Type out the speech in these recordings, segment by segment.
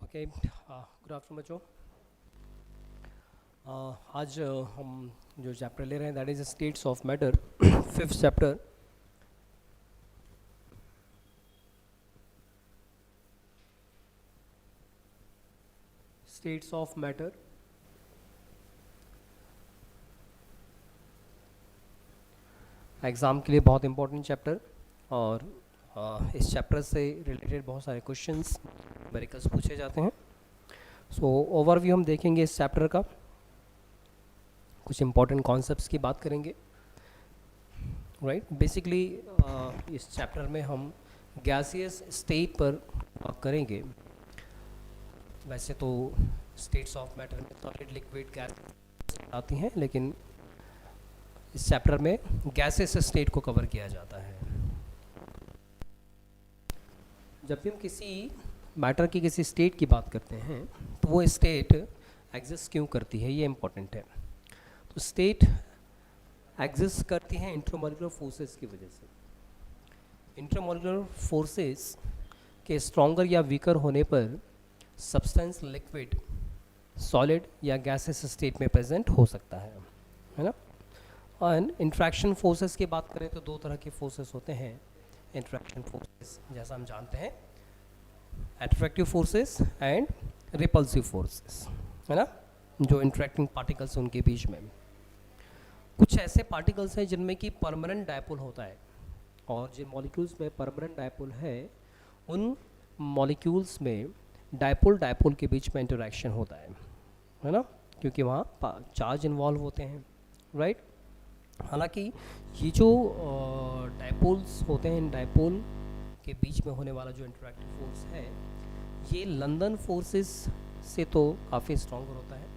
Okay, good afternoon बच्चों। आज हम जो चैप्टर ले रहे हैं that is states of matter, fifth chapter. States of matter exam के लिए बहुत इंपॉर्टेंट चैप्टर, और इस चैप्टर से रिलेटेड बहुत सारे क्वेश्चंस मेरिकल्स पूछे जाते हैं। सो ओवरव्यू हम देखेंगे इस चैप्टर का, कुछ इंपॉर्टेंट कॉन्सेप्ट्स की बात करेंगे। राइट, बेसिकली इस चैप्टर में हम गैसियस स्टेट पर बात करेंगे। वैसे तो स्टेट्स ऑफ मैटर में सॉलिड, लिक्विड, गैस आती हैं, लेकिन इस चैप्टर में गैसेस स्टेट को कवर किया जाता है। जब भी हम किसी मैटर की किसी स्टेट की बात करते हैं तो वो स्टेट एग्जिस्ट क्यों करती है, ये इंपॉर्टेंट है। तो स्टेट एग्जिस्ट करती है इंट्रामोलिकुलर फोर्सेस की वजह से। इंट्रामोलिकुलर फोर्सेस के स्ट्रॉन्गर या वीकर होने पर सब्सटेंस लिक्विड, सॉलिड या गैसेस स्टेट में प्रेजेंट हो सकता है ना। और इंट्रैक्शन फोर्सेस की बात करें तो दो तरह के फोर्सेस होते हैं इंट्रैक्शन फोर्सेस, जैसा हम जानते हैं, attractive forces and repulsive forces, है ना। जो इंट्रैक्टिंग पार्टिकल्स उनके बीच में कुछ ऐसे पार्टिकल्स हैं जिनमें कि परमानेंट डायपोल होता है, और जिन मॉलिक्यूल्स में परमानेंट डायपोल है उन मॉलिक्यूल्स में डायपोल डायपोल के बीच में इंटरेक्शन होता है ना, क्योंकि वहाँ चार्ज इन्वॉल्व होते हैं। राइट, हालांकि ये जो डायपोल्स होते हैं, इन डायपोल के बीच में होने वाला जो इंटरैक्टिव फोर्स है ये लंदन फोर्सेस से तो काफ़ी स्ट्रॉन्गर होता है,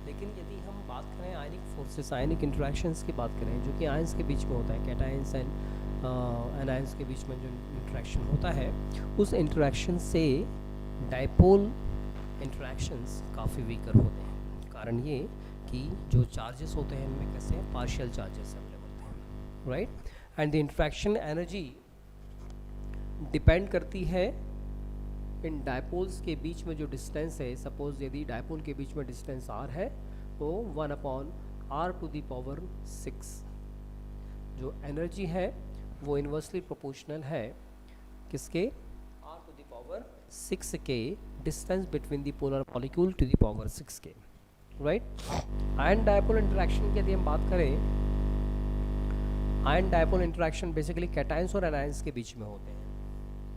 लेकिन यदि हम बात करें आयनिक फोर्सेस, आयनिक इंटरेक्शंस की बात करें जो कि आयंस के बीच में होता है, कैटायंस एंड एनायंस के बीच में जो इंटरेक्शन होता है, उस इंटरेक्शन से डायपोल इंटरेक्शंस काफ़ी वीकर होते हैं। कारण ये कि जो चार्जेस होते हैं इनमें कैसे पार्शियल चार्जेस अवेलेबल होते हैं। Right, and the interaction energy depend करती है इन डायपोल्स के बीच में जो डिस्टेंस है। सपोज यदि डायपोल के बीच में डिस्टेंस r है तो 1/r⁶ जो एनर्जी है वो इन्वर्सली प्रोपोर्शनल है किसके, r⁶ के distance between the polar molecule to the power 6 के। राइट, आयन डायपोल इंटरेक्शन की यदि हम बात करें, ion dipole interaction basically cations और एनायंस के बीच में होते हैं।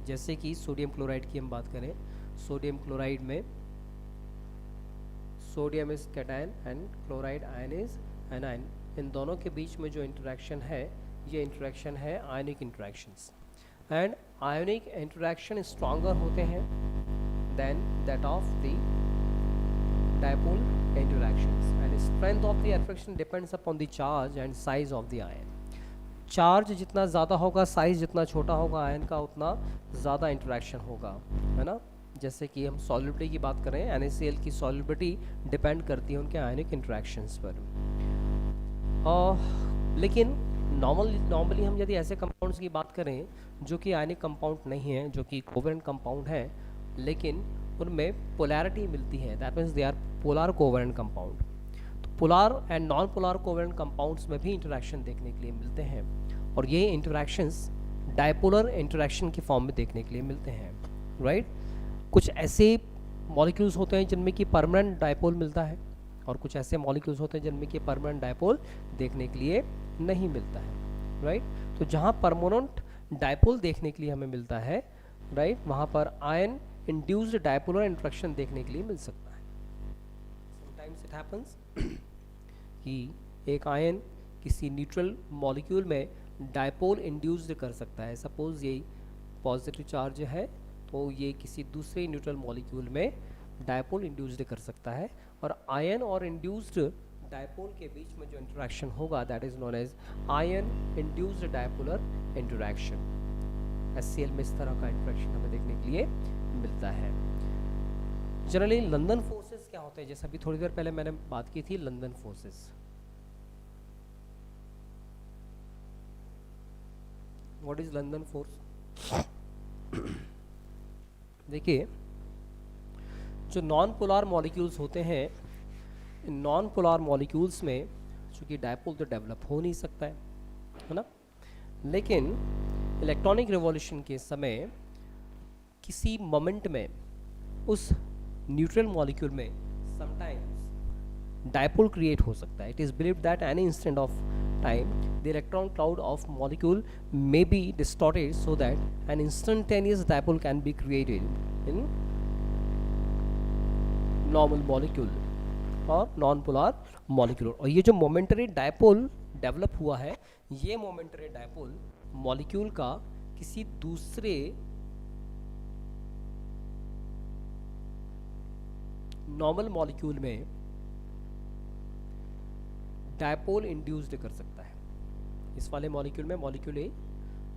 जैसे कि सोडियम क्लोराइड की हम बात करें, सोडियम क्लोराइड में sodium is cation and chloride ion is anion. इन दोनों के बीच में जो इंटरेक्शन है ये इंटरेक्शन है ionic interactions, and ionic interaction stronger होते हैं than that of the dipole interactions, and strength of the attraction depends upon the charge and size of the ion. Charge जितना ज़्यादा होगा, साइज जितना छोटा होगा आयन का, उतना ज़्यादा इंटरेक्शन होगा, है ना। जैसे कि हम सॉल्युबिलिटी की बात करें, NaCl की सॉल्युबिलिटी डिपेंड करती है उनके आयनिक इंटरेक्शंस पर। लेकिन नॉर्मली हम यदि ऐसे कंपाउंड्स की बात करें जो कि आयनिक कंपाउंड नहीं है, जो कि कोवेलेंट कंपाउंड है, लेकिन उनमें पोलैरिटी मिलती है, that means they are polar covalent compound. तो polar and non polar covalent compounds में भी इंटरेक्शन देखने के लिए मिलते हैं, और ये इंटरेक्शंस डायपोलर इंटरेक्शन की फॉर्म में देखने के लिए मिलते हैं। राइट, कुछ ऐसे मॉलिक्यूल्स होते हैं जिनमें कि परमानेंट डायपोल मिलता है, और कुछ ऐसे मॉलिक्यूल्स होते हैं जिनमें कि परमानेंट डायपोल देखने के लिए नहीं मिलता है। राइट, तो जहाँ परमानेंट डायपोल देखने के लिए हमें मिलता है, राइट, वहाँ पर आयन इंड्यूस्ड डायपोलर इंटरेक्शन देखने के लिए मिल सकता है। समटाइम्स इट हैपन्स कि एक आयन किसी न्यूट्रल मॉलिक्यूल में डायपोल इंड्यूस्ड कर सकता है। सपोज ये पॉजिटिव चार्ज है तो ये किसी दूसरे न्यूट्रल मॉलिक्यूल में डायपोल इंड्यूस्ड कर सकता है, और आयन और इंड्यूस्ड डायपोल के बीच में जो इंटरेक्शन होगा that is known as ion induced dipolar interaction. HCl में इस तरह का इंटरेक्शन हमें देखने के लिए मिलता है। जनरली लंदन फोर्सेस क्या होते हैं, जैसे अभी थोड़ी देर पहले मैंने बात की थी London forces. What is London force? देखिए, जो नॉन पोलर मॉलिक्यूल्स होते हैं, इन नॉन पोलर मॉलिक्यूल्स में चूँकि डायपोल तो डेवलप हो नहीं सकता है ना, लेकिन इलेक्ट्रॉनिक रिवॉल्यूशन के समय किसी मोमेंट में उस न्यूट्रल मॉलिक्यूल में समटाइम्स डायपोल क्रिएट हो सकता है. It is believed that any instant of time the electron cloud of molecule may be distorted so that an instantaneous dipole can be created in normal molecule और non polar molecule. और ये जो momentary dipole develop हुआ है, ये momentary dipole molecule का किसी दूसरे नॉर्मल मॉलिक्यूल में डायपोल इंड्यूस्ड कर सकता है. इस वाले मॉलिक्यूल में मॉलिक्यूल ए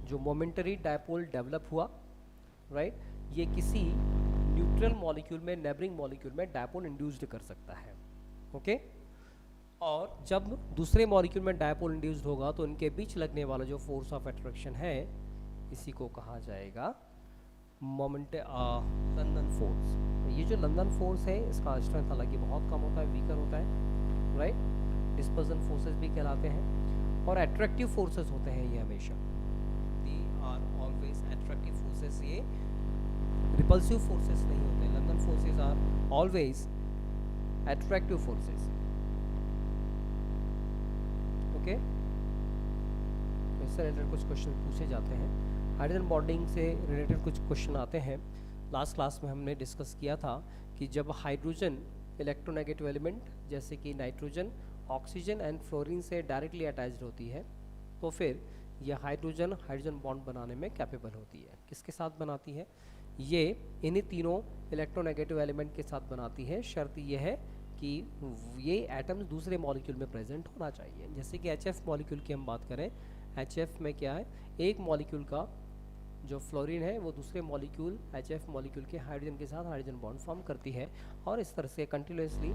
जो मोमेंटरी डायपोल डेवलप हुआ, राइट, ये किसी न्यूट्रल मॉलिक्यूल में, नेबरिंग मॉलिक्यूल में डायपोल इंड्यूस्ड कर सकता है. ओके और जब दूसरे मॉलिक्यूल में डायपोल इंड्यूस्ड होगा तो इनके बीच लगने वाला जो फोर्स ऑफ अट्रैक्शन है, इसी को कहा जाएगा लंदन फोर्स. तो ये जो लंदन फोर्स है, इसका स्ट्रेंथ हालांकि बहुत कम होता है, वीकर होता है, राइट. डिस्पर्सन फोर्सेस भी कहलाते हैं और एट्रैक्टिव फोर्सेस होते हैं ये हमेशा. They are always attractive forces, ये रिपल्सिव फोर्सेस नहीं होते. London forces are always attractive forces. Okay, इससे रिलेटेड कुछ क्वेश्चन पूछे जाते हैं. हाइड्रोजन बॉन्डिंग से रिलेटेड कुछ क्वेश्चन आते हैं. लास्ट क्लास में हमने डिस्कस किया था कि जब हाइड्रोजन इलेक्ट्रोनेगेटिव एलिमेंट जैसे कि नाइट्रोजन, ऑक्सीजन एंड फ्लोरीन से डायरेक्टली अटैच्ड होती है, तो फिर यह हाइड्रोजन हाइड्रोजन बॉन्ड बनाने में कैपेबल होती है. किसके साथ बनाती है? ये इन्हीं तीनों इलेक्ट्रोनेगेटिव एलिमेंट के साथ बनाती है. शर्त यह है कि ये एटम्स दूसरे मॉलिक्यूल में प्रेजेंट होना चाहिए. जैसे कि HF मॉलिक्यूल की हम बात करें, HF में क्या है, एक मॉलिक्यूल का जो फ्लोरीन है वो दूसरे मॉलिक्यूल HF मॉलिक्यूल के हाइड्रोजन के साथ हाइड्रोजन बॉन्ड फॉर्म करती है, और इस तरह से continuously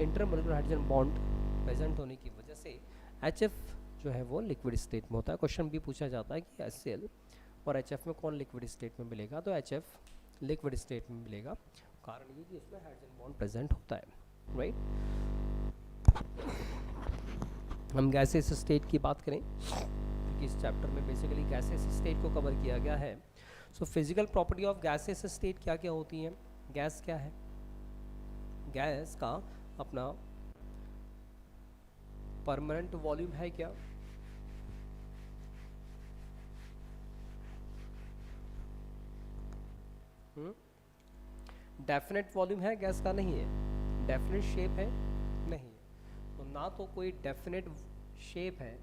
intermolecular hydrogen bond present होने की वजह से HF जो है वो लिक्विड स्टेट में होता है. क्वेश्चन भी पूछा जाता है कि HCl और HF में कौन लिक्विड स्टेट में मिलेगा, तो HF लिक्विड स्टेट में मिलेगा. कारण ये कि इसमें हाइड्रोजन बॉन्ड प्रेजेंट होता है, राइट. हम गैसेस स्टेट की बात करें क्योंकि इस चैप्टर में बेसिकली गैसेस स्टेट को कवर किया गया है. So physical property of gases state क्या क्या होती हैं? गैस क्या है? गैस का अपना परमानेंट वॉल्यूम है क्या? डेफिनेट वॉल्यूम है गैस का? नहीं है. डेफिनेट शेप है? नहीं है. तो ना तो कोई डेफिनेट शेप है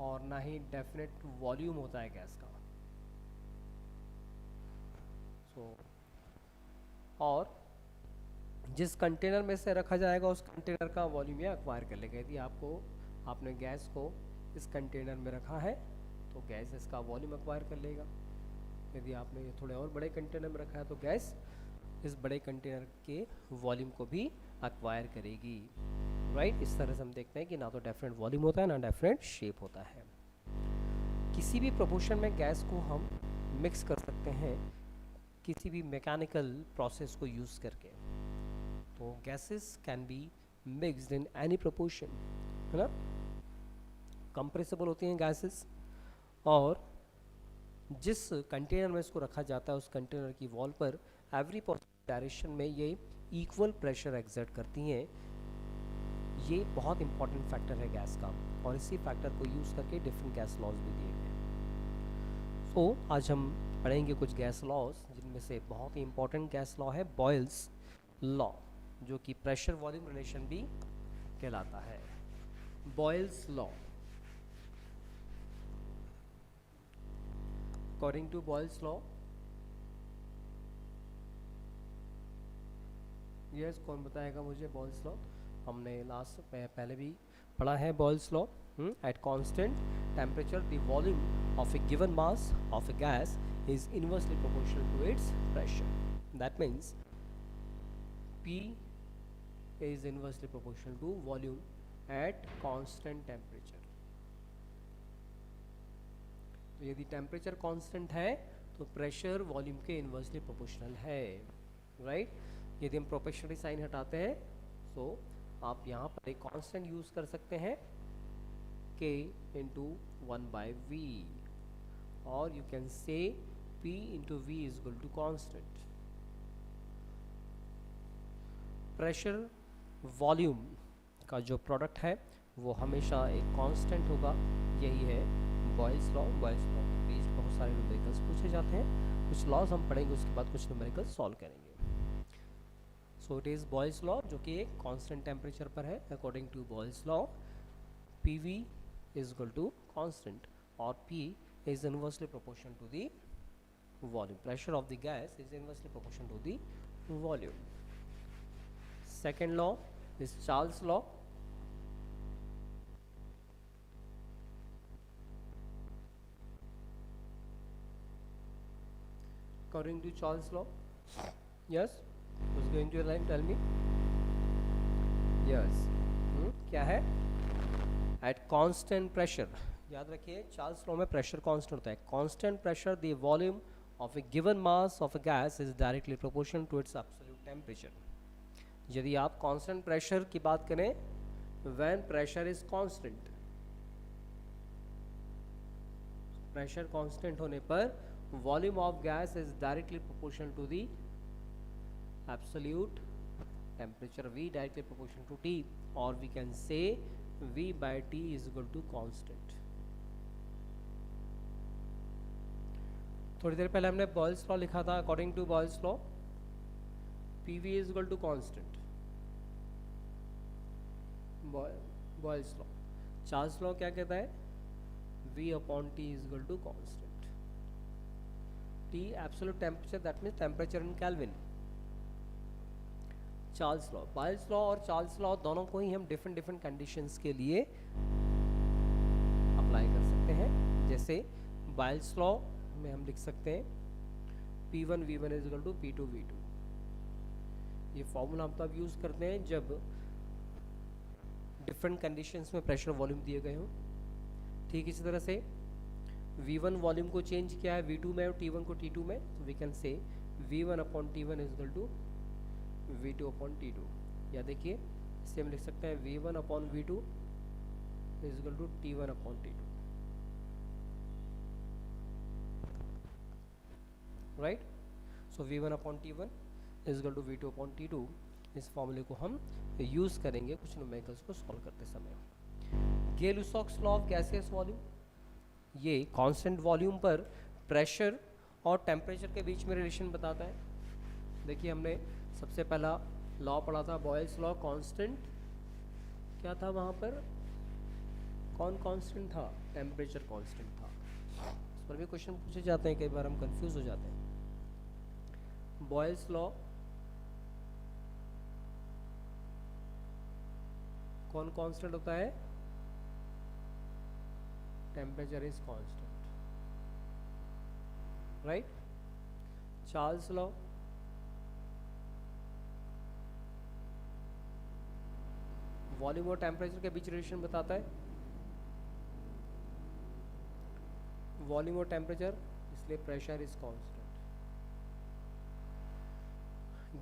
और ना ही डेफिनेट वॉल्यूम होता है गैस का. और जिस कंटेनर में से रखा जाएगा उस कंटेनर का वॉल्यूम ये एक्वायर कर लेगा. यदि आपने गैस को इस कंटेनर में रखा है तो गैस इसका वॉल्यूम एक्वायर कर लेगा. यदि आपने ये थोड़े और बड़े कंटेनर में रखा है तो गैस इस बड़े कंटेनर के वॉल्यूम को भी एक्वायर करेगी, राइट. इस तरह से हम देखते हैं कि ना तो डेफिनेट वॉल्यूम होता है ना डेफिनेट शेप होता है. किसी भी प्रोपोर्शन में गैस को हम मिक्स कर सकते हैं किसी भी मैकेनिकल प्रोसेस को यूज़ करके. तो gases can be mixed in any proportion, है ना. कंप्रेसिबल होती हैं गैसेस, और जिस कंटेनर में इसको रखा जाता है उस कंटेनर की वॉल पर एवरी पॉसिबल डायरेक्शन में ये इक्वल प्रेशर एक्सर्ट करती हैं. ये बहुत इंपॉर्टेंट फैक्टर है गैस का, और इसी फैक्टर को यूज़ करके डिफरेंट गैस लॉज भी दिए गए. तो आज हम पढ़ेंगे कुछ गैस लॉज, जिनमें से बहुत ही इंपॉर्टेंट गैस लॉ है बॉयल्स लॉ, जो कि प्रेशर वॉल्यूम रिलेशन भी कहलाता है. Boyle's law. According to Boyle's law, yes, कौन बताएगा मुझे बॉयल्स लॉ? हमने लास्ट पहले भी पढ़ा है Boyle's law. At constant temperature the volume of a given mass of a gas is inversely proportional to its pressure. That means P is inversely proportional to volume at constant temperature. तो यदि temperature constant है तो pressure volume के inversely proportional है, right. यदि हम proportional sign हटाते हैं तो आप यहाँ पर एक कांस्टेंट यूज कर सकते हैं k इंटू 1/v, और you can say p into v is equal to constant. Pressure volume का जो प्रोडक्ट है वो हमेशा एक कांस्टेंट होगा, यही है बॉयल्स लॉ। बॉयल्स लॉ के बेस्ड बहुत सारे न्यूमेरिकल्स पूछे जाते हैं, कुछ लॉज हम पढ़ेंगे, उसके बाद कुछ न्यूमेरिकल्स सॉल्व करेंगे। So it is Boyle's law जो कि एक कांस्टेंट टेम्परेचर पर है। According to Boyle's law PV is equal to constant और P is inversely proportional to the volume. Pressure of the gas is inversely proportional to the volume. Second law is Charles law. According to Charles' law, yes, who's going to tell me? Yes, क्या है? At constant pressure, याद रखिए Charles law में pressure constant होता है। Constant pressure the volume of a given mass of a gas is directly proportional to its absolute temperature. यदि आप constant pressure की बात करें, when pressure is constant, pressure constant होने पर volume of gas is directly proportional to the absolute temperature V, directly proportional to T, or we can say V by T is equal to constant। थोड़ी देर पहले हमने boils law लिखा था। According to Boyle's law PV is equal to constant, Boyle's law. Charles law क्या कहता है? V upon T is equal to constant। T absolute temperature, that means temperature in Kelvin। Charles law, Boyle's law और Charles law दोनों को ही हम different different conditions के लिए apply कर सकते हैं। जैसे बॉयल्स लॉ में हम लिख सकते हैं P1 V1 is equal to P2 V2। ये फॉर्मूला हम तब यूज करते हैं जब डिफरेंट कंडीशंस में प्रेशर वॉल्यूम दिए गए हों। ठीक इसी तरह से V1 वॉल्यूम को चेंज किया है V2 में और T1 को T2 में, तो we can say V1 upon T1 is equal to V2 upon T2। या देखिए इसे हम लिख सकते हैं V1 upon V2 is equal to T1 upon T2, right. So V1 upon T1 is equal to V2 upon T2। इस फॉर्मूले को हम यूज करेंगे कुछ न्यूमेरिकल्स को सॉल्व करते समय। गेल-लुसाक्स लॉ ऑफ गैसियस वॉल्यूम, ये कांस्टेंट वॉल्यूम पर प्रेशर और टेम्परेचर के बीच में रिलेशन बताता है। देखिए हमने सबसे पहला लॉ पढ़ा था बॉयल्स लॉ। कांस्टेंट क्या था वहाँ पर? कौन कांस्टेंट था? टेम्परेचर कांस्टेंट था। इस पर भी क्वेश्चन पूछे जाते हैं, कई बार हम कंफ्यूज हो जाते हैं। बॉयल्स लॉ कौन कांस्टेंट होता है? temperature is constant, right? Charles law volume और टेम्परेचर के बीच रिलेशन बताता है। वॉल्यूम और टेम्परेचर, इसलिए प्रेशर इज कांस्टेंट।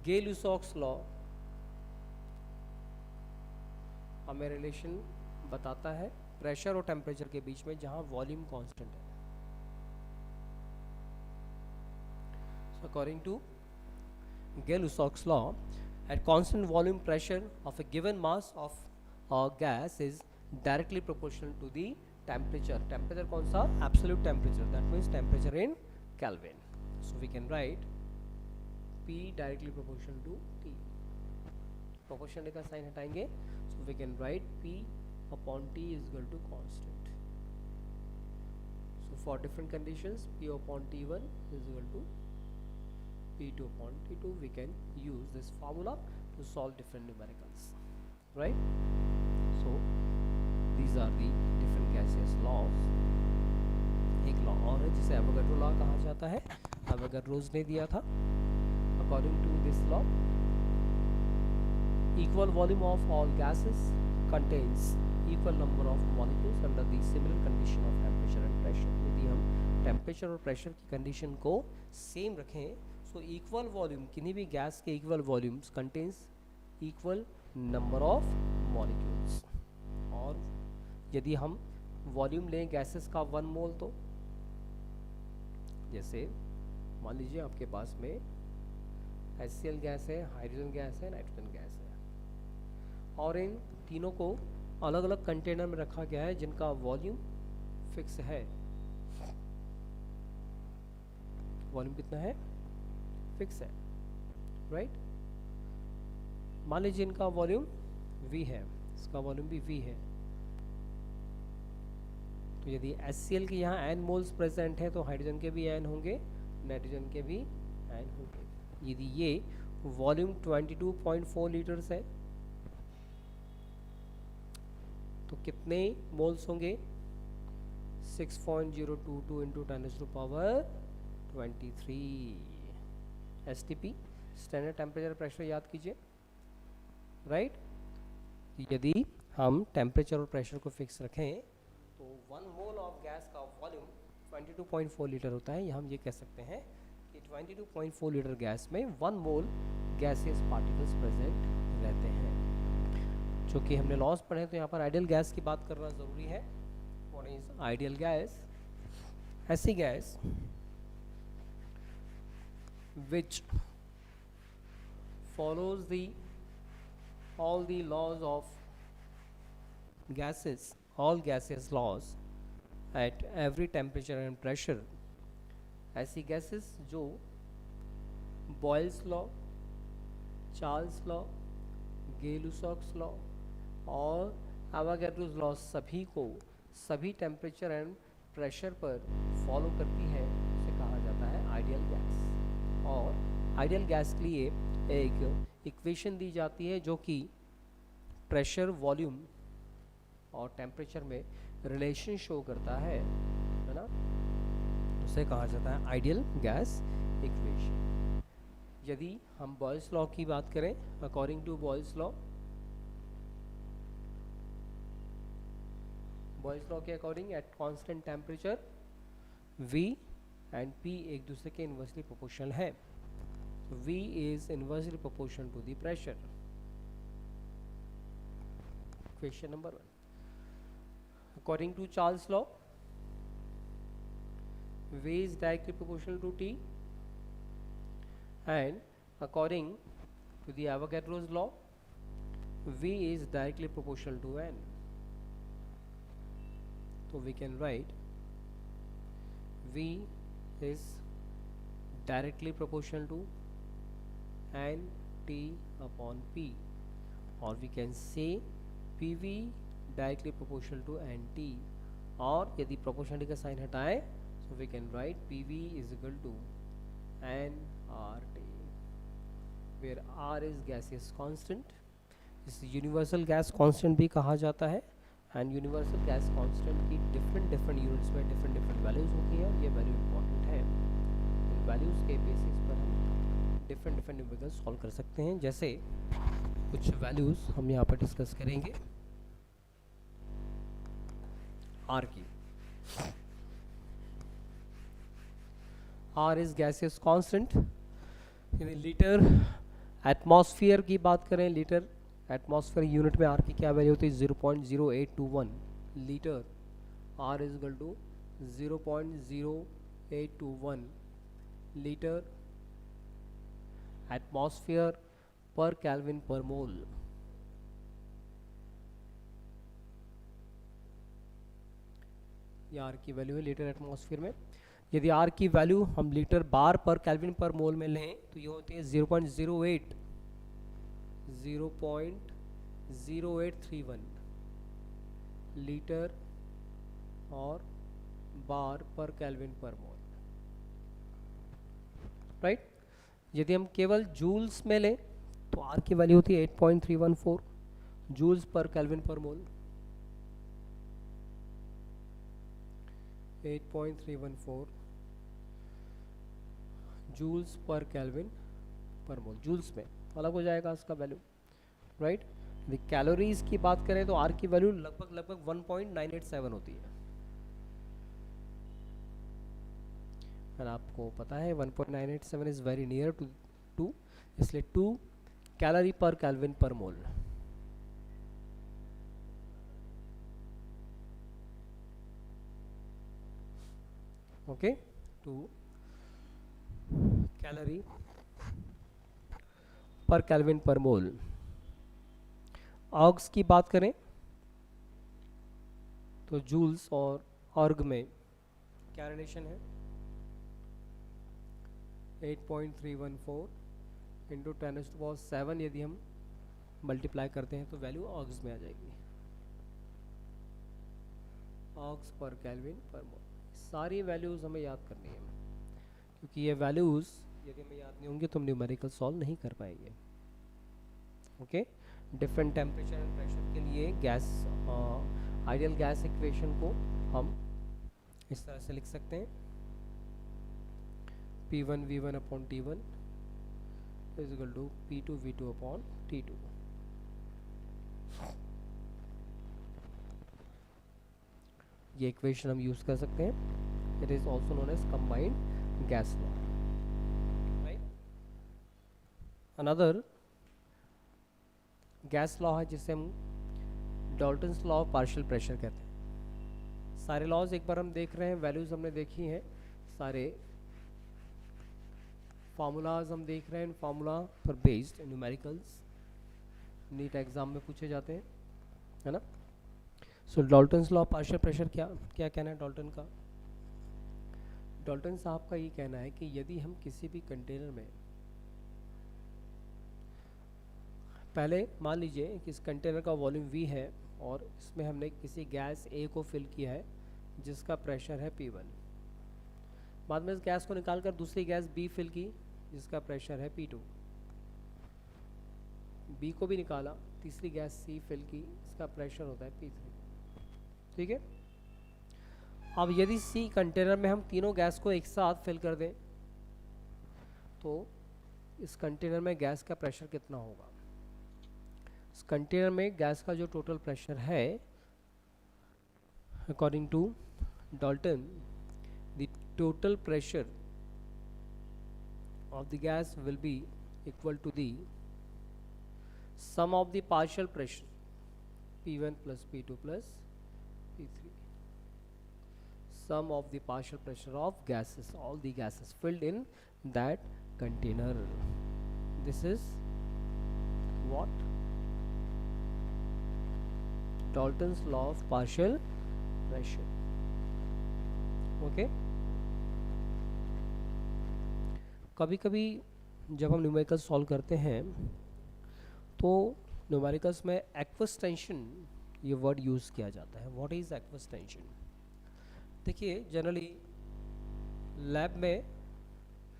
गेल-लुसाक्स लॉ हमें रिलेशन बताता है प्रेशर और टेम्परेचर के बीच में जहां वॉल्यूम कांस्टेंट है। So according to Gay Lussac's law, at constant volume pressure of a given mass of gas is directly proportional to the temperature. Temperature कौन सा? Absolute temperature, that means temperature in kelvin. So we can write P directly proportional to T। Proportional का sign हटाएंगे, so we can write P upon T is equal to constant। So for different conditions P upon T1 is equal to P2 upon T2। We can use this formula to solve different numericals, right? So these are the different gaseous laws। एक law और है जिसे Avogadro law कहा जाता है, Avogadro's ने दिया था। According to this law, equal volume of all gases contains equal number of molecules under the similar condition of temperature and pressure। यदि हम टेम्परेचर और प्रेशर की कंडीशन को सेम रखें, सो इक्वल वॉल्यूम, किन्हीं भी गैस के equal volumes contains equal number of molecules. और यदि हम वॉल्यूम लें गैसेस का 1 मोल, तो जैसे मान लीजिए आपके पास में HCl गैस है, हाइड्रोजन गैस है, नाइट्रोजन गैस है, और इन तीनों को अलग अलग कंटेनर में रखा गया है जिनका वॉल्यूम फिक्स है। वॉल्यूम कितना है? फिक्स है, राइट। मान लीजिए इनका वॉल्यूम V है, इसका वॉल्यूम भी V है। तो यदि HCl के यहाँ n मोल्स प्रेजेंट है तो हाइड्रोजन के भी n होंगे, नाइट्रोजन के भी n होंगे। यदि ये वॉल्यूम 22.4 लीटर्स है तो कितने मोल्स होंगे? 6.022 into 10⁻23 STP, standard temperature pressure याद कीजिए, राइट। यदि हम टेम्परेचर और प्रेशर को फिक्स रखें तो 1 मोल ऑफ गैस का वॉल्यूम 22.4 लीटर होता है। हम ये कह सकते हैं कि 22.4 लीटर गैस में 1 मोल गैसियस पार्टिकल्स प्रेजेंट रहते हैं। जो कि हमने लॉस पढ़े तो यहाँ पर आइडियल गैस की बात करना ज़रूरी है। What is ideal gas? ऐसी gas which follows all the laws of gases, all gaseous laws at every temperature and pressure। ऐसी गैसेस जो Boyle's law, Charles law, Gay Lussac's law और एवोगैड्रोस लॉ सभी को सभी टेम्परेचर एंड प्रेशर पर follow करती है, उसे कहा जाता है आइडियल गैस। और आइडियल गैस के लिए एक इक्वेशन दी जाती है जो कि प्रेशर, वॉल्यूम और टेम्परेचर में रिलेशन शो करता है ना, उसे कहा जाता है आइडियल गैस इक्वेशन। यदि हम बॉयल्स लॉ की बात करें, अकॉर्डिंग टू बॉयल्स लॉ के according at constant temperature V and P एक दूसरे के इन्वर्सली प्रोपोर्शनल है। V is inversely proportional to the pressure। Question number 1, according to Charles law V is directly proportional to T, and according to the Avogadro's law V is directly proportional to N। So we can write V is directly proportional to N T upon P, or we can say PV directly proportional to NT, और यदि proportionality का sign हटाएं so we can write PV is equal to nRT, where R is gaseous constant। इस universal gas constant भी कहा जाता है, and universal gas constant की डिफरेंट यूनिट्स में डिफरेंट वैल्यूज होती हैं, और ये वैल्यू इंपॉर्टेंट है। इन वैल्यूज़ के बेसिस पर हम डिफरेंट न्यूमेरिकल्स सॉल्व कर सकते हैं। जैसे कुछ वैल्यूज़ हम यहाँ पर डिस्कस करेंगे। आर की, आर इज गैसियस कांस्टेंट। यदि लीटर एटमॉस्फेयर की बात करें, लीटर एटमॉस्फेयर यूनिट में आर की क्या वैल्यू होती है? 0.0821 litre. R is equal to 0.0821 litre atmosphere पर केल्विन पर मोल। ये आर की वैल्यू है लीटर एटमॉस्फेयर में। यदि आर की वैल्यू हम लीटर बार पर केल्विन पर मोल में लें तो ये होती है 0.0831 लीटर और बार पर केल्विन पर मोल, राइट। यदि हम केवल जूल्स में लें तो आर की वैल्यू होती है 8.314 जूल्स पर केल्विन पर मोल। 8.314 जूल्स पर केल्विन पर मोल, जूल्स में अलग हो जाएगा इसका वैल्यू, राइट। यदि कैलोरीज की बात करें तो आर की वैल्यू लगभग 1.987 होती है। और आपको पता है 1.987 इज़ वेरी नियर टू 2, इसलिए 2 कैलोरी पर केल्विन पर मोल। ओके, 2 कैलोरी पर केल्विन पर मोल। ऑग्स की बात करें तो जूल्स और ऑर्ग में क्या रिलेशन है? 8.314 इंटू 10⁻⁷ यदि हम मल्टीप्लाई करते हैं तो वैल्यू ऑग्स में आ जाएगी, ऑग्स पर केल्विन पर मोल। सारी वैल्यूज़ हमें याद करनी है, क्योंकि ये वैल्यूज़ यदि हमें याद नहीं होंगी तो हम न्यूमेरिकल सॉल्व नहीं कर पाएंगे। Okay, different temperature and pressure के लिए गैस आइडियल गैस इक्वेशन को हम इस तरह से लिख सकते हैं, P1 V1 upon T1 is equal to P2 V2 upon T2। ये इक्वेशन हम यूज कर सकते हैं। It is also known as combined gas law, right. Another gas law है जिसे हम Dalton's law of partial pressure कहते हैं। सारे लॉज एक बार हम देख रहे हैं, वैल्यूज हमने देखी हैं, सारे फार्मूलाज हम देख रहे हैं, फार्मूला पर बेस्ड न्यूमेरिकल्स नीट एग्जाम में पूछे जाते हैं, है ना। So Dalton's law of partial pressure क्या क्या कहना है डाल्टन का? डाल्टन साहब का ये कहना है कि यदि हम किसी भी कंटेनर में, पहले मान लीजिए कि इस कंटेनर का वॉल्यूम V है और इसमें हमने किसी गैस A को फिल किया है जिसका प्रेशर है P1। बाद में इस गैस को निकालकर दूसरी गैस B फिल की जिसका प्रेशर है P2। B को भी निकाला, तीसरी गैस C फिल की, इसका प्रेशर होता है P3। ठीक है। अब यदि C कंटेनर में हम तीनों गैस को एक साथ फिल कर दें तो इस कंटेनर में गैस का प्रेशर कितना होगा? इस कंटेनर में गैस का जो टोटल प्रेशर है, according to Dalton, the total pressure of the gas will be equal to the sum of the partial pressure P1 plus P2 plus P3, sum of the partial pressure of gases, all the gases filled in that container. This is what? Dalton's law of partial pressure. Okay. कभी कभी जब हम numericals solve करते हैं तो numericals में aqueous tension ये word use किया जाता है। What is aqueous tension? देखिए, जनरली लैब में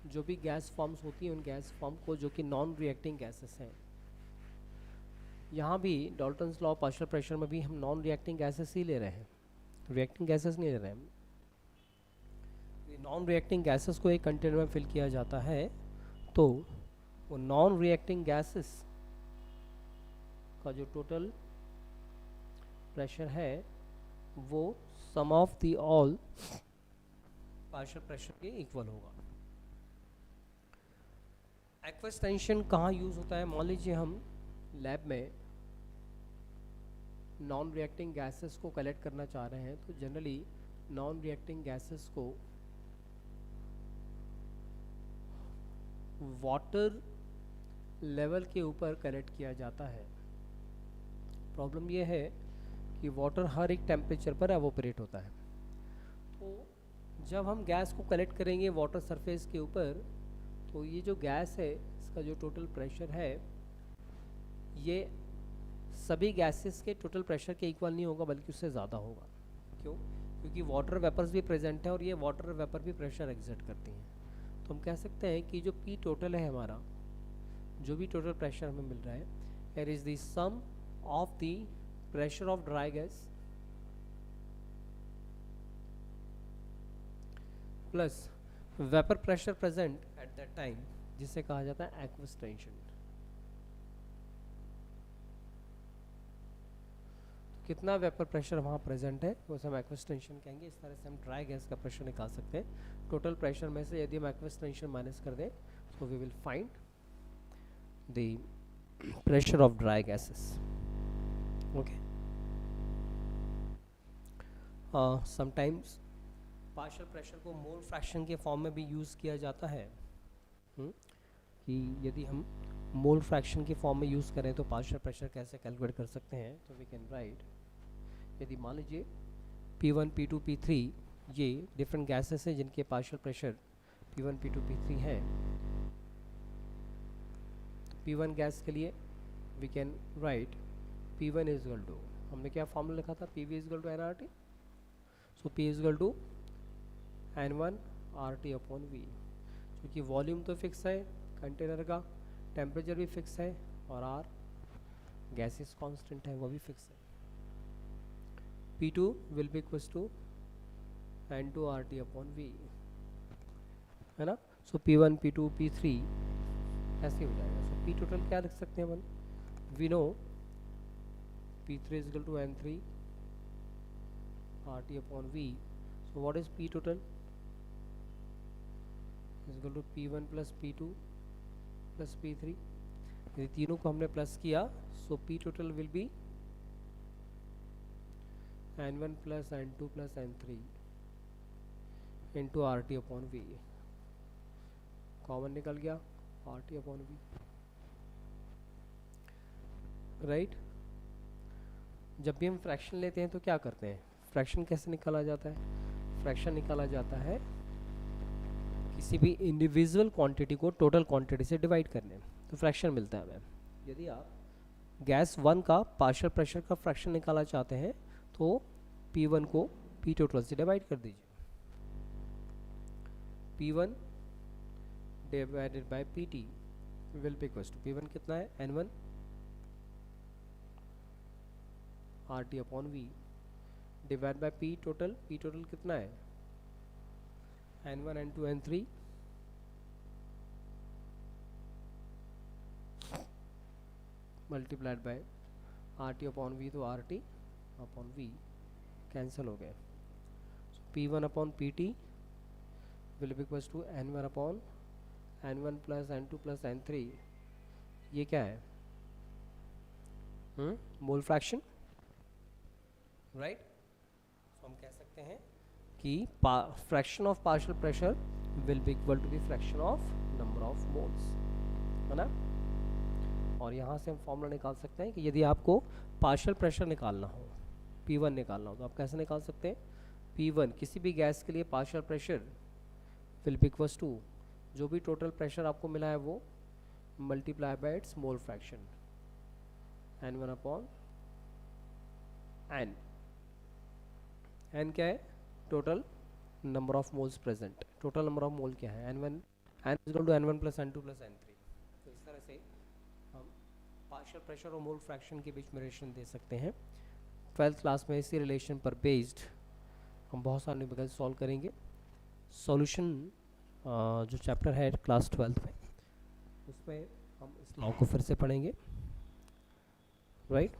जो भी गैस फॉर्म्स होती हैं उन गैस फॉर्म को, जो कि नॉन रिएक्टिंग गैसेस हैं, यहाँ भी Dalton's law of partial pressure में भी हम नॉन रिएक्टिंग गैसेस ही ले रहे हैं, रिएक्टिंग गैसेस नहीं ले रहे हैं। नॉन रिएक्टिंग गैसेस को एक कंटेनर में फिल किया जाता है तो वो नॉन रिएक्टिंग गैसेस का जो टोटल प्रेशर है वो sum of the all partial pressure के इक्वल होगा। एक्वस टेंशन कहाँ यूज़ होता है? मान लीजिए हम लैब में नॉन रिएक्टिंग गैसेस को कलेक्ट करना चाह रहे हैं तो जनरली नॉन रिएक्टिंग गैसेस को वाटर लेवल के ऊपर कलेक्ट किया जाता है। प्रॉब्लम यह है कि वाटर हर एक टेम्परेचर पर एवोपरेट होता है, तो जब हम गैस को कलेक्ट करेंगे वाटर सरफेस के ऊपर तो ये जो गैस है इसका जो टोटल प्रेशर है ये सभी गैसेस के टोटल प्रेशर के इक्वल नहीं होगा बल्कि उससे ज़्यादा होगा। क्यों? क्योंकि वाटर वेपर्स भी प्रेजेंट है और ये वाटर वेपर भी प्रेशर एग्जर्ट करती हैं। तो हम कह सकते हैं कि जो P टोटल है हमारा, जो भी टोटल प्रेशर हमें मिल रहा है, it is the sum of the pressure of dry gas plus vapour pressure present at that time, जिसे कहा जाता है एक्वस टेंशन। कितना वेपर प्रेशर वहाँ प्रेजेंट है उसे हम एक्वस टेंशन कहेंगे। इस तरह से हम ड्राई गैस का प्रेशर निकाल सकते हैं। टोटल प्रेशर में से यदि हम एक्वस टेंशन माइनस कर दें so we will find the pressure of dry gases. Okay. Sometimes partial pressure को मोल फ्रैक्शन के फॉर्म में भी यूज़ किया जाता है। कि यदि हम मोल फ्रैक्शन के फॉर्म में यूज़ करें तो पार्शियल प्रेशर कैसे कैलकुलेट कर सकते हैं। तो वी कैन राइट, यदि मान लीजिए P1 P2 P3 ये डिफरेंट गैसेस हैं जिनके partial pressure P1 P2 P3 हैं। P1 गैस के लिए we can write P1 is equal to, हमने क्या फॉर्मूला लिखा था, PV is equal to nRT। So P is equal to N1 RT upon V। क्योंकि वॉल्यूम तो फिक्स है कंटेनर का, टेम्परेचर भी फिक्स है और R गैसेस कांस्टेंट है वो भी फिक्स है। P2 will be equal to N2 RT upon V, है ना। सो P1 P2 P3 ऐसे हो जाएगा। सो P टोटल क्या लिख सकते हैं अपन, we know P3 is equal to N3 RT upon V। So what is P total is equal to P1 plus P2 plus P3। यदि तीनों को हमने प्लस किया so P total will be N1 plus N2 plus N3 into RT upon V। Common निकल गया RT upon V, right. जब भी हम फ्रैक्शन लेते हैं तो क्या करते हैं, फ्रैक्शन कैसे निकाला जाता है, फ्रैक्शन निकाला जाता है किसी भी इंडिविजुअल क्वांटिटी को टोटल क्वांटिटी से डिवाइड करने, तो फ्रैक्शन मिलता है हमें। यदि आप गैस 1 का पार्शियल प्रेशर का फ्रैक्शन निकालना चाहते हैं तो P1 को P टोटल से डिवाइड कर दीजिए। P1 divided by PT will be equal to, P1 कितना है N1 RT upon V divide by P total कितना है N1 N2 N3 multiplied by RT upon V, तो RT अपॉन V कैंसिल हो गए। P1 upon PT will be equal to N1 upon N1 plus N2 plus N3। ये क्या है, mole fraction, right. तो हम कह सकते हैं कि fraction of partial pressure will be equal to the fraction of number of moles, है ना। और यहाँ से हम फॉर्मूला निकाल सकते हैं कि यदि आपको पार्शियल प्रेशर निकालना हो, P1 निकालना हो, तो आप कैसे निकाल सकते हैं, P1 किसी भी गैस के लिए partial pressure will be equal to जो भी टोटल प्रेशर आपको मिला है वो multiply by its mole fraction N1 upon N। N क्या है, total number of moles present, total number of mole क्या है N1, N equal to N1 plus N2 plus N3। तो इस तरह से हम पार्शियल प्रेशर और मोल फ्रैक्शन के बीच में रिलेशन दे सकते हैं। 12th क्लास में इसी रिलेशन पर बेस्ड हम बहुत सारे न्यूमेरिकल सॉल्व करेंगे। सॉल्यूशन जो चैप्टर है क्लास 12th में उसमें हम इस लॉ को फिर से पढ़ेंगे, राइट।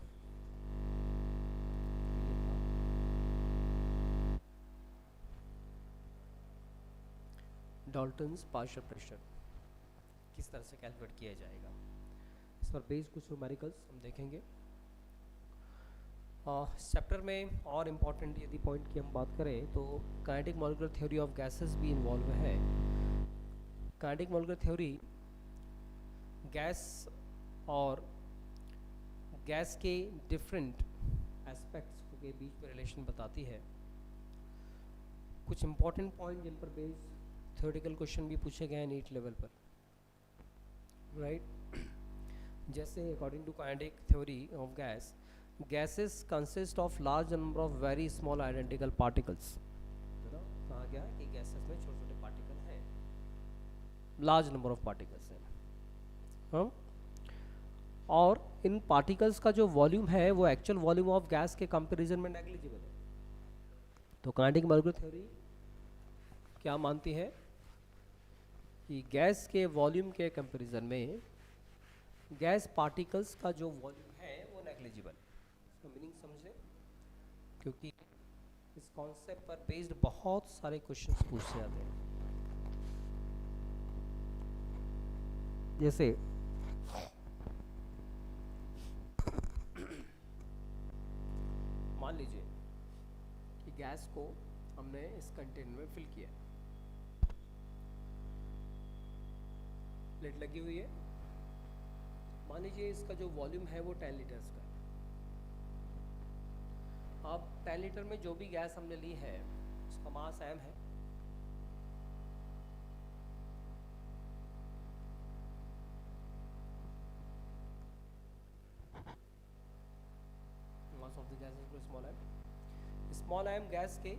डाल्टन्स पार्शियल प्रेशर किस तरह से कैलकुलेट किया जाएगा, इस पर बेस्ड कुछ न्यूमेरिकल्स हम देखेंगे। चैप्टर में और इम्पॉर्टेंट यदि पॉइंट की हम बात करें तो kinetic molecular theory of gases भी इन्वॉल्व है। काइनेटिक मॉलिक्यूलर थ्योरी गैस और गैस के डिफरेंट एस्पेक्ट्स के बीच में रिलेशन बताती है। कुछ इम्पॉर्टेंट पॉइंट जिन पर बेस्ड थ्योरेटिकल क्वेश्चन भी पूछे गए हैं नीट लेवल पर, राइट। जैसे according to kinetic theory of gas, gases consist of large number of very small identical particles, है ना। कहा गया कि गैसेस में छोटे छोटे पार्टिकल हैं, लार्ज नंबर ऑफ पार्टिकल्स हैं, हाँ। और इन पार्टिकल्स का जो वॉल्यूम है वो एक्चुअल वॉल्यूम ऑफ गैस के कंपैरिजन में नेग्लिजिबल है। तो काइनेटिक मॉलिक्यूलर थ्योरी क्या मानती है कि गैस के वॉल्यूम के कंपैरिजन में गैस पार्टिकल्स का जो वॉल्यूम है वो नेग्लिजिबल। मीनिंग समझे, क्योंकि इस कॉन्सेप्ट पर बेस्ड बहुत सारे क्वेश्चंस पूछे जाते हैं। जैसे मान लीजिए कि गैस को हमने इस कंटेनर में फिल किया, प्लेट लगी हुई है, मान लीजिए इसका जो वॉल्यूम है वो 10 लीटर्स का है। अब 10 लीटर में जो भी गैस हमने ली है उसका मास m है, mass of the gas is small m। Small m gas के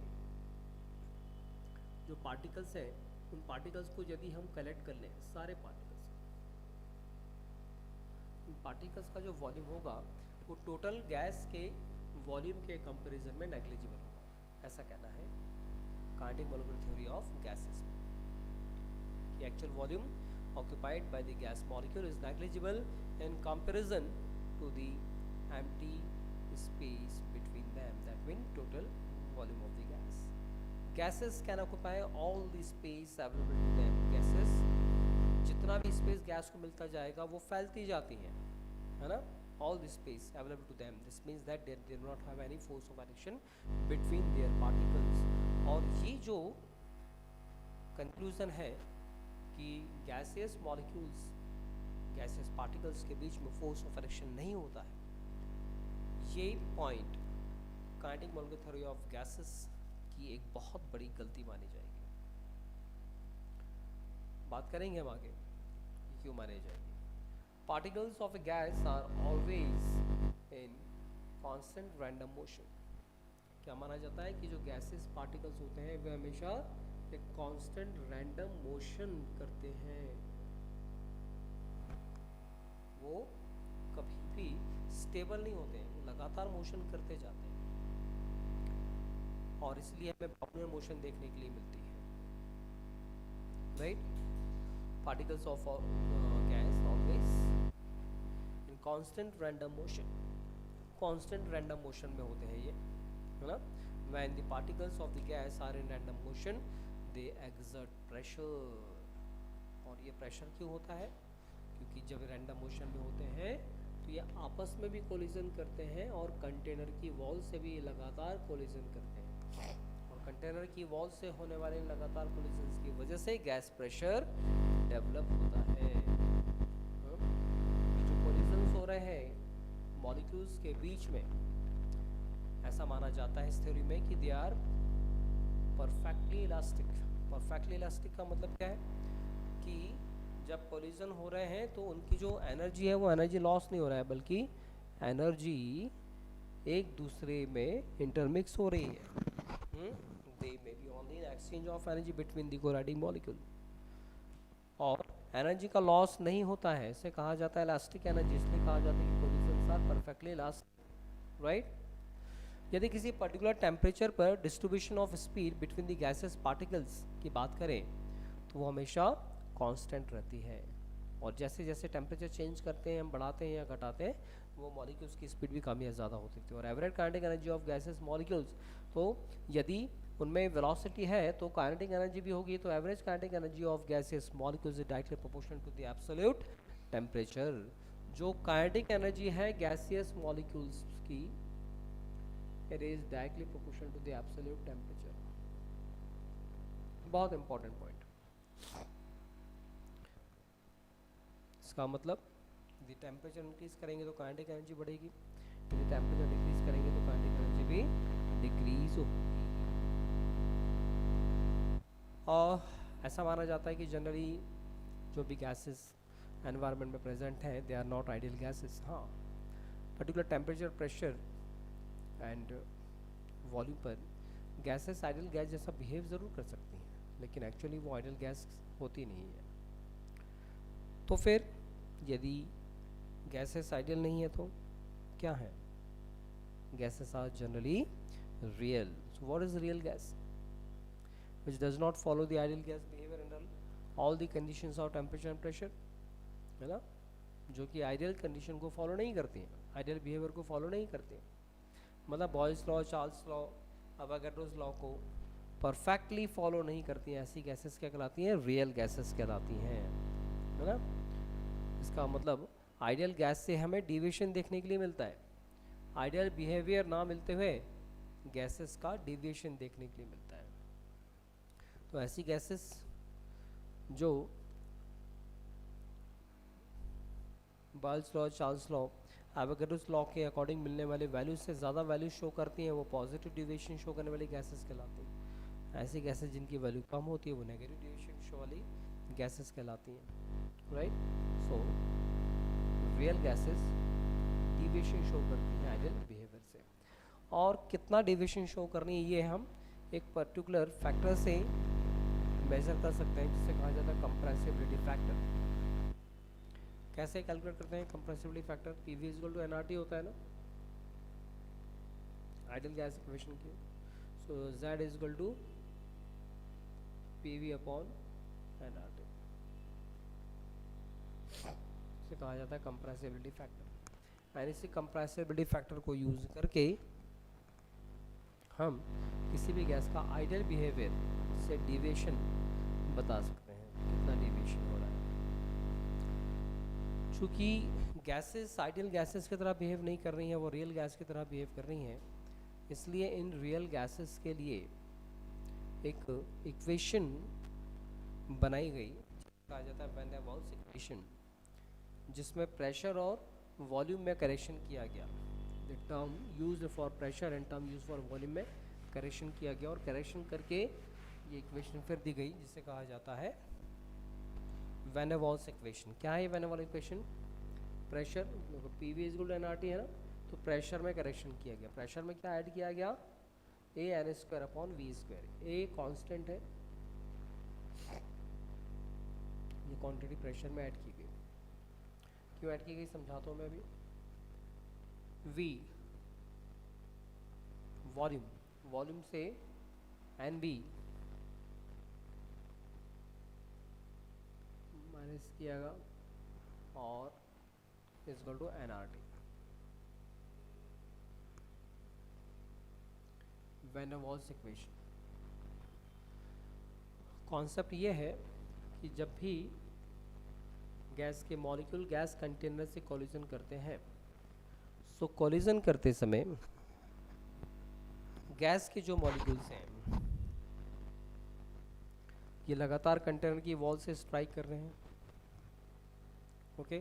जो पार्टिकल्स हैं उन पार्टिकल्स को यदि हम कलेक्ट कर लें, सारे पार्टिकल्स, उन पार्टिकल्स का जो वॉल्यूम होगा वो टोटल गैस के वॉल्यूम के कंपैरिजन में नेग्लिजिबल होगा, ऐसा कहना है kinetic molecular theory of gases में। The actual volume occupied by the gas molecule is negligible in comparison to the empty space between them, that means total volume of the gas. Gases can occupy all the space available to them. Gases जितना भी space gas को मिलता जाएगा वो फैलती जाती हैं, है ना, all the space available to them. This means that they do not have any force of attraction between their particles. और ये जो कंक्लूजन है कि गैसियस मॉलिक्यूल्स, गैसियस पार्टिकल्स के बीच में फोर्स ऑफ अट्रैक्शन नहीं होता है, ये point kinetic molecular theory of gases की एक बहुत बड़ी गलती मानी जाएगी। बात करेंगे हम आगे कि क्यों मानी जाएगी। Particles of a gas are always in constant random motion. क्या माना जाता है कि जो गैसेस पार्टिकल्स होते हैं वे हमेशा एक कांस्टेंट रैंडम मोशन करते हैं, वो कभी भी स्टेबल नहीं होते हैं, लगातार मोशन करते जाते हैं और इसलिए हमें बाउंडरी मोशन देखने के लिए मिलती है, right. Particles of gas always in constant random motion, constant random motion में होते हैं ये, है ना। When the particles of the gas are in random motion, they exert pressure। और ये प्रेशर क्यों होता है? क्योंकि जब रैंडम मोशन में होते हैं तो ये आपस में भी कोलिजन करते हैं और कंटेनर की वॉल से भी लगातार कोलिजन करते हैं, और कंटेनर की वॉल से होने वाले लगातार कोलिजन की वजह से गैस प्रेशर डेवलप होता है। जो कोलिजन्स हो रहे हैं मॉलिक्यूल्स के बीच में, ऐसा माना जाता है इस थ्योरी में कि they are perfectly elastic. Perfectly elastic का मतलब क्या है कि जब कोलिजन हो रहे हैं तो उनकी जो एनर्जी है वो एनर्जी लॉस नहीं हो रहा है, बल्कि एनर्जी एक दूसरे में इंटरमिक्स हो रही है। They may be only in exchange of energy between the colliding molecule, और एनर्जी का लॉस नहीं होता है, इसे कहा जाता है इलास्टिक एनर्जी। इसलिए कहा जाता है कि collisions are perfectly elastic, right. यदि किसी पर्टिकुलर टेम्परेचर पर distribution of speed between the gases particles की बात करें तो वो हमेशा कांस्टेंट रहती है, और जैसे जैसे टेम्परेचर चेंज करते हैं, हम बढ़ाते हैं या घटाते हैं, वो मॉलिक्यूल्स की स्पीड भी कम या ज़्यादा होती थी। और average kinetic energy of gases molecules, तो यदि उनमें वेलोसिटी है तो काइनेटिक एनर्जी भी होगी। तो average kinetic energy of gases molecules is directly proportional to the absolute temperature. जो काइनेटिक एनर्जी है गैसियस मॉलिक्यूल्स की, it is directly proportional to the absolute temperature। बहुत इंपॉर्टेंट पॉइंट। इसका मतलब यदि टेम्परेचर इंक्रीज करेंगे तो काइनेटिक एनर्जी बढ़ेगी, यदि टेम्परेचर डिक्रीज करेंगे तो काइनेटिक एनर्जी भी डिक्रीज होगी। और ऐसा माना जाता है कि जनरली जो भी गैसेस एनवायरनमेंट में प्रेजेंट हैं they are not ideal gases. हाँ, particular temperature, pressure and volume पर गैसेस आइडियल गैस जैसा बिहेव ज़रूर कर सकती हैं, लेकिन एक्चुअली वो आइडियल गैस होती नहीं है। तो फिर यदि गैसेस आइडियल नहीं है तो क्या है? Gases are generally real. So what is real gas? which does not follow the ideal gas behavior under all the conditions of temperature and pressure, है ना, जो कि आइडियल कंडीशन को फॉलो नहीं करते हैं, आइडियल बिहेवियर को फॉलो नहीं करते हैं। मतलब Boyle's law, Charles law, Avogadro's law को परफेक्टली फॉलो नहीं करती हैं, ऐसी गैसेस क्या कहलाती हैं? रियल गैसेस कहलाती हैं, है ना। इसका मतलब आइडियल गैस से हमें डिविएशन देखने के लिए मिलता है, आइडियल बिहेवियर ना मिलते हुए गैसेस का डिविएशन देखने के लिए मिलता है। तो ऐसी गैसेस जो Boyle's law, Charles law, Avogadro's law के अकॉर्डिंग मिलने वाले वैल्यूज से ज़्यादा वैल्यू शो करती हैं, वो पॉजिटिव डिविएशन शो करने वाली गैसेस कहलाती हैं। ऐसी गैसेस जिनकी वैल्यू कम होती है वो नेगेटिव डिविएशन शो वाली गैसेस कहलाती हैं, right. So real gases deviation show करती हैं आइडियल बिहेवियर से, और कितना डिविएशन शो करनी है ये हम एक पर्टिकुलर फैक्टर से मेजर कर सकते हैं, जिसे कहा जाता है कंप्रेसिबिलिटी फैक्टर। कैसे कैलकुलेट करते हैं compressibility factor? PV is equal to NRT होता है ना आइडियल गैस इक्वेशन की। So Z is equal to PV upon NRT, इसे कहा जाता है कंप्रेसिबिलिटी फैक्टर। एंड इसी कंप्रेसिबिलिटी फैक्टर को यूज करके हम किसी भी गैस का आइडियल बिहेवियर से डिविएशन बता सकते हैं, कितना डिविएशन हो रहा है। चूँकि गैसेस आइडियल गैसेस की तरह बिहेव नहीं कर रही हैं, वो रियल गैस की तरह बिहेव कर रही हैं, इसलिए इन रियल गैसेस के लिए एक इक्वेशन बनाई गई, कहा जाता है वैन डर वाल्स इक्वेशन, जिसमें प्रेशर और वॉल्यूम में करेक्शन किया गया। The term used for pressure and term use for volume में करेक्शन किया गया, और करेक्शन करके ये इक्वेशन फिर दी गई, जिसे कहा जाता है वैन डर वाल्स इक्वेशन। क्या है van der Waals equation? Pressure PV is equal to nRT है ना, तो प्रेशर में करेक्शन किया गया। प्रेशर में क्या ऐड किया गया? A n square upon V square. A constant है, ये क्वांटिटी प्रेशर में ऐड की गई। क्यों ऐड की गई समझाता हूँ मैं अभी। वी वॉल्यूम, वॉल्यूम से एन बी माइनस किया गया, और is equal to n R T. Van der Waals equation concept ये है कि जब भी गैस के मॉलिक्यूल गैस कंटेनर से कोलिजन करते हैं, सो कोलिजन करते समय गैस के जो मॉलिक्यूल्स हैं ये लगातार कंटेनर की वॉल से स्ट्राइक कर रहे हैं, ओके।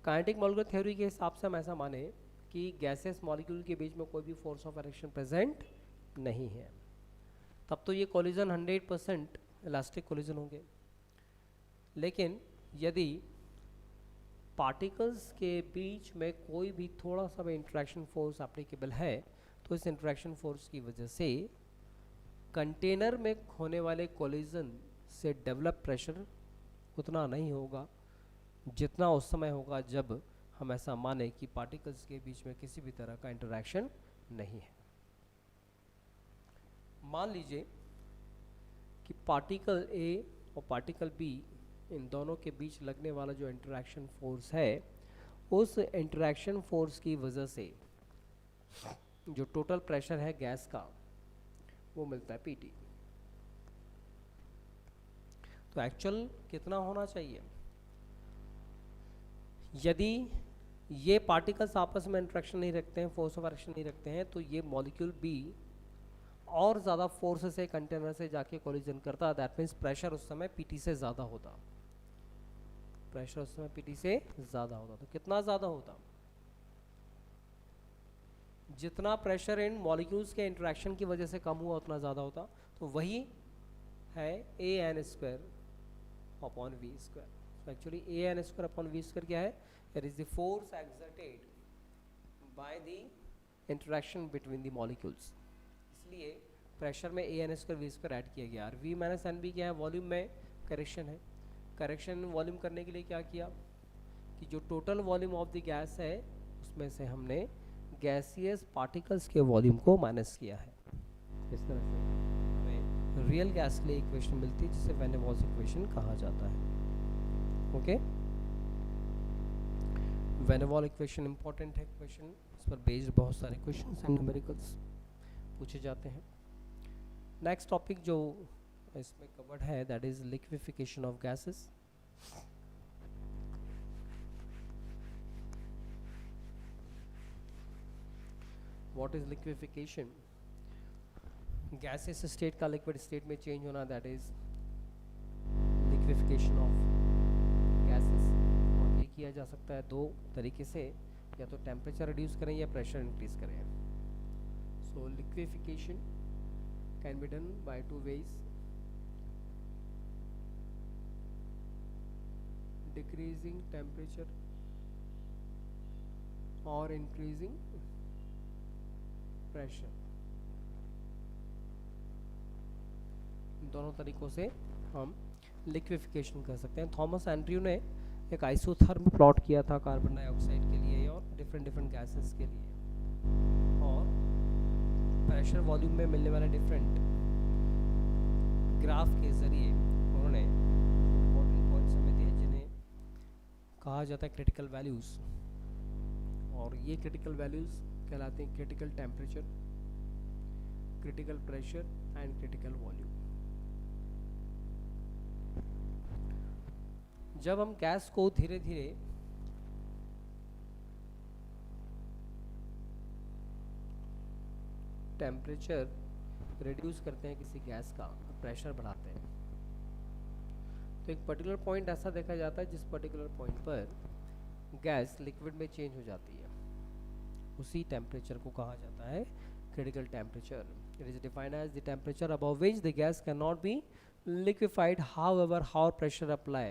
काइनेटिक मॉलिक्यूलर थ्योरी के हिसाब से हम ऐसा माने कि गैसेस मॉलिक्यूल के बीच में कोई भी फोर्स ऑफ एट्रैक्शन प्रेजेंट नहीं है, तब तो ये कोलिजन 100% इलास्टिक कोलिजन होंगे। लेकिन यदि पार्टिकल्स के बीच में कोई भी थोड़ा सा भी इंटरेक्शन फोर्स एप्लीकेबल है, तो इस इंटरेक्शन फोर्स की वजह से कंटेनर में होने वाले कोलिजन से डेवलप प्रेशर उतना नहीं होगा जितना उस समय होगा जब हम ऐसा माने कि पार्टिकल्स के बीच में किसी भी तरह का इंटरेक्शन नहीं है। मान लीजिए कि पार्टिकल ए और पार्टिकल बी, इन दोनों के बीच लगने वाला जो इंटरेक्शन फोर्स है, उस इंटरेक्शन फोर्स की वजह से जो टोटल प्रेशर है गैस का वो मिलता है पीटी। तो एक्चुअल कितना होना चाहिए? यदि ये पार्टिकल्स आपस में इंटरेक्शन नहीं रखते हैं, फोर्स ऑफ एट्रैक्शन नहीं रखते हैं, तो ये मॉलिक्यूल बी और ज़्यादा फोर्स से कंटेनर से जाके कोलिजन करता, दैट मीन्स प्रेशर उस समय पीटी से ज़्यादा होता। प्रेशर उस समय पीटी से ज़्यादा होता। तो कितना ज़्यादा होता? जितना प्रेशर इन मॉलिक्यूल्स के इंटरेक्शन की वजह से कम हुआ उतना ज़्यादा होता। तो वही है a n square upon V square. So actually a n square upon v square क्या है? It is the force exerted by the interaction between the molecules. इसलिए प्रेशर में a n square v square add किया गया। और v minus N B क्या है? Volume में करेक्शन है। करेक्शन वॉल्यूम करने के लिए क्या किया कि जो total volume of the gas है उसमें से हमने गैसियस पार्टिकल्स के वॉल्यूम को माइनस किया है। इस तरह से हमें रियल गैस के लिए इक्वेशन मिलती है जिसे वैन डर वाल्स इक्वेशन कहा जाता है। Okay, van Waals equation important है क्वेश्चन, इस पर बेस्ड बहुत सारे क्वेश्चन एंड न्यूमेरिकल्स पूछे जाते हैं। नेक्स्ट टॉपिक जो इसमें कवर्ड है that is liquefaction of gases. What is liquefaction? Gases state का लिक्विड स्टेट में चेंज होना, that is liquefaction of gases. और ये किया जा सकता है दो तरीके से, या तो टेम्परेचर रिड्यूस करें या प्रेशर इंक्रीज करें। सो liquefaction can be done by two ways: decreasing temperature or increasing pressure। दोनों तरीकों से हम लिक्विफिकेशन कर सकते हैं। थॉमस एंड्रयू ने एक आइसोथर्म प्लॉट किया था कार्बन डाइऑक्साइड के लिए और डिफरेंट गैसेस के लिए, और प्रेशर वॉल्यूम में मिलने वाले डिफरेंट ग्राफ के ज़रिए उन्होंने इम्पोर्टेंट पॉइंट्स हमें दिए जिन्हें कहा जाता है क्रिटिकल वैल्यूज़। और ये क्रिटिकल वैल्यूज़ कहलाते हैं critical temperature, critical pressure and critical volume. जब हम गैस को धीरे धीरे टेम्परेचर रिड्यूस करते हैं किसी गैस का, प्रेशर बढ़ाते हैं, तो एक पर्टिकुलर पॉइंट ऐसा देखा जाता है जिस पर्टिकुलर पॉइंट पर गैस लिक्विड में चेंज हो जाती है। उसी टेम्परेचर को कहा जाता है critical temperature. It is defined as the temperature above which the gas can not be liquefied however how pressure apply.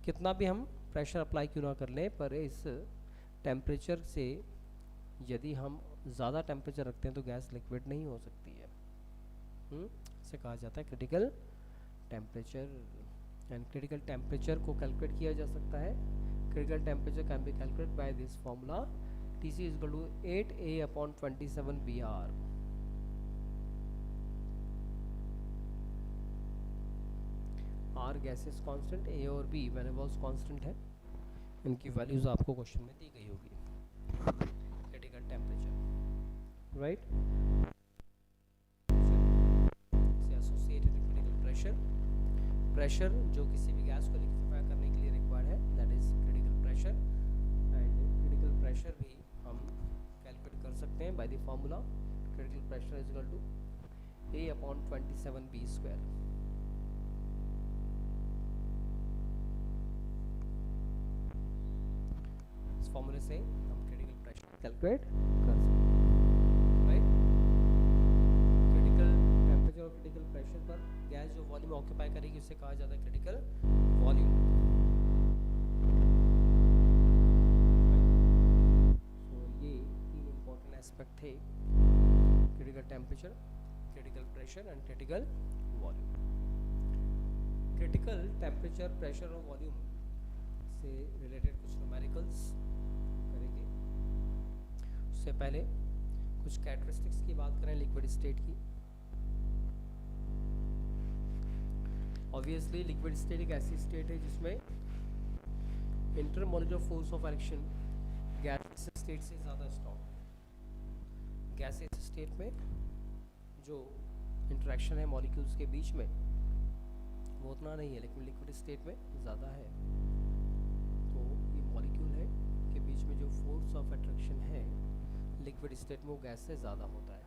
कितना भी हम प्रेशर अप्लाई क्यों ना कर लें, पर इस टेम्परेचर से यदि हम ज़्यादा टेम्परेचर रखते हैं तो गैस लिक्विड नहीं हो सकती है। इसे कहा जाता है critical temperature. And critical temperature को कैलकुलेट किया जा सकता है। Critical temperature can be calculate by this formula TC is equal to 8A/27 BR। R gases constant, A और B वैन वॉल्स कांस्टेंट है। इनकी वैल्यूज आपको क्वेश्चन में दी गई होगी। क्रिटिकल टेम्परेचर, राइट, से एसोसिएटेड क्रिटिकल प्रेशर। प्रेशर जो किसी भी गैस को लिक्विफाई करने के लिए रिक्वायर्ड है, that is critical pressure. And critical pressure भी हम कैलकुलेट कर सकते हैं by the formula critical pressure is equal to A/27B²। इस फॉर्मूले से हम क्रिटिकल प्रेशर कैलकुलेट कर सकते हैं, राइट। क्रिटिकल टेम्परेचर और क्रिटिकल प्रेशर पर गैस जो वॉल्यूम ऑक्यूपाई करेगी उसे कहा जाता है क्रिटिकल वॉल्यूम। तो ये तीन इंपॉर्टेंट एस्पेक्ट थे, critical temperature, critical pressure and critical volume. Critical temperature, pressure और वॉल्यूम से रिलेटेड कुछ न्यूमेरिकल्स करेंगे। उससे पहले कुछ कैरेक्टरिस्टिक्स की बात करें लिक्विड स्टेट की। ऑब्वियसली लिक्विड स्टेट एक ऐसी स्टेट है जिसमें intermolecular force of action gas state से ज़्यादा स्ट्रॉन्ग। गैसेस स्टेट में जो इंटरेक्शन है मॉलिक्यूल्स के बीच में वो उतना नहीं है, लेकिन लिक्विड स्टेट में ज़्यादा है। तो ये मॉलिक्यूल है के बीच में जो फोर्स ऑफ अट्रैक्शन है लिक्विड स्टेट में वो गैस से ज़्यादा होता है।